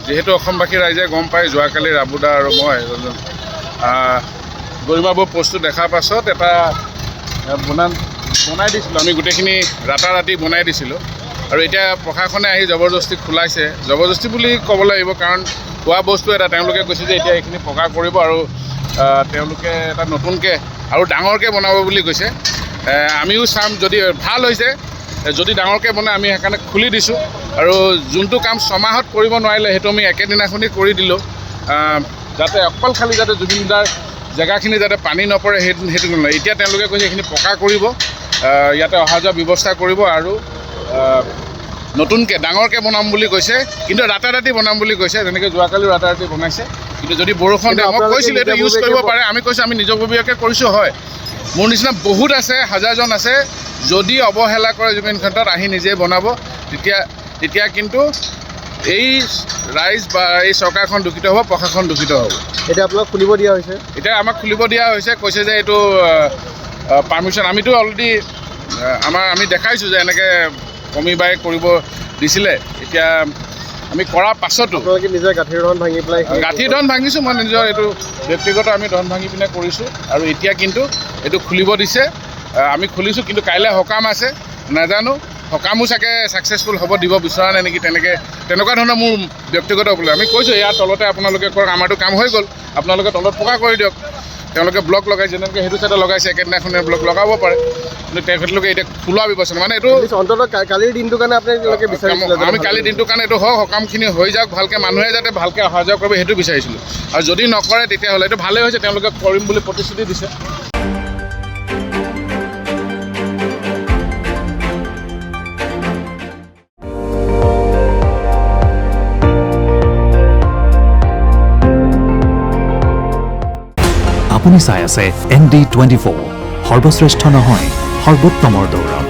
যেহেতু অসমবাসী ৰাইজে গম পায় যোৱাকালি ৰাবুদা আৰু মই গৰিমাবোৰ পোষ্টটো দেখাৰ পাছত এটা বনাই দিছিলোঁ। আমি গোটেইখিনি ৰাতাৰাতি বনাই দিছিলোঁ আৰু এতিয়া প্ৰশাসনে আহি জবৰদস্তি খোলাইছে। জবৰদস্তি বুলি ক'ব লাগিব, কাৰণ খোৱা বস্তু এটা তেওঁলোকে কৈছে যে এতিয়া এইখিনি পকা কৰিব আৰু তেওঁলোকে এটা নতুনকৈ আৰু ডাঙৰকৈ বনাব বুলি কৈছে। আমিও চাম, যদি ভাল হৈছে, যদি ডাঙৰকৈ বনাই আমি সেইকাৰণে খুলি দিছোঁ। আৰু যোনটো কাম ছমাহত কৰিব নোৱাৰিলে সেইটো আমি একেদিনাখনি কৰি দিলোঁ, যাতে অকল খালি যাতে জুবিনদাৰ জেগাখিনি যাতে পানী নপৰে সেইটো নহয়। এতিয়া তেওঁলোকে কৈছে এইখিনি পকা কৰিব, ইয়াতে অহা যোৱা ব্যৱস্থা কৰিব আৰু নতুনকৈ ডাঙৰকৈ বনাম বুলি কৈছে, কিন্তু ৰাতাৰাতি বনাম বুলি কৈছে। যেনেকৈ যোৱাকালি ৰাতাৰাতি বনাইছে, কিন্তু যদি বৰষুণ দিয়ে, মই কৈছিলোঁ এইটো ইউজ কৰিব পাৰে। আমি কৈছোঁ আমি নিজাববীয়াকৈ কৰিছোঁ, হয়। মোৰ নিচিনা বহুত আছে, হাজাৰজন আছে, যদি অৱহেলা কৰে জুবিন ক্ষেত্ৰত আহি নিজে বনাব, তেতিয়া কিন্তু এই ৰাইজ বা এই চৰকাৰখন দূষিত হ'ব, প্ৰশাসন দূষিত হ'ব। এতিয়া আপোনাক খুলিব দিয়া হৈছে? এতিয়া আমাক খুলিব দিয়া হৈছে, কৈছে যে এইটো পাৰ্মিশ্যন আমিতো অলৰেডি আমি দেখাইছোঁ যে এনেকৈ কমিবাই কৰিব দিছিলে। এতিয়া আমি কৰাৰ পাছতো আপোনালোকে নিজৰ গাঁঠিৰ ধন ভাঙি পেলাই গাঁঠিৰ ধন ভাঙিছোঁ। মই নিজৰ এইটো ব্যক্তিগত আমি ধন ভাঙি পিনে কৰিছোঁ আৰু এতিয়া কিন্তু এইটো খুলিব দিছে। আমি খুলিছোঁ, কিন্তু কাইলৈ সকাম আছে, নাজানো সকামো চাগে ছাকচেছফুল হ'ব, দিব বিচৰা নাই নেকি, তেনেকুৱা ধৰণৰ মোৰ ব্যক্তিগত বোলে। আমি কৈছোঁ ইয়াৰ তলতে আপোনালোকে কৰক, আমাৰতো কাম হৈ গ'ল, আপোনালোকে তলত পকা কৰি দিয়ক। তেওঁলোকে ব্লক লগাইছে, যেনেকৈ সেইটো চাইডে লগাইছে, একেদিনাখনে ব্লক লগাব পাৰে, কিন্তু তেখেতলোকে এতিয়া খোলা ব্যৱস্থা মানে এইটো অন্ততঃ কালিৰ দিনটোৰ কাৰণে আপোনালোকে বিচাৰিছিলে? আমি কালিৰ দিনটোৰ কাৰণে এইটো হওক, সকামখিনি হৈ যাওক ভালকৈ, মানুহে যাতে ভালকৈ অহা যোৱা কৰিব সেইটো বিচাৰিছিলোঁ। আৰু যদি নকৰে তেতিয়াহ'লে এইটো ভালেই হৈছে, তেওঁলোকে কৰিম বুলি প্ৰতিশ্ৰুতি দিছে। আপুনি চাই আছে ND24, সৰ্বশ্ৰেষ্ঠ নহয় সৰ্বোত্তমৰ দৌৰত।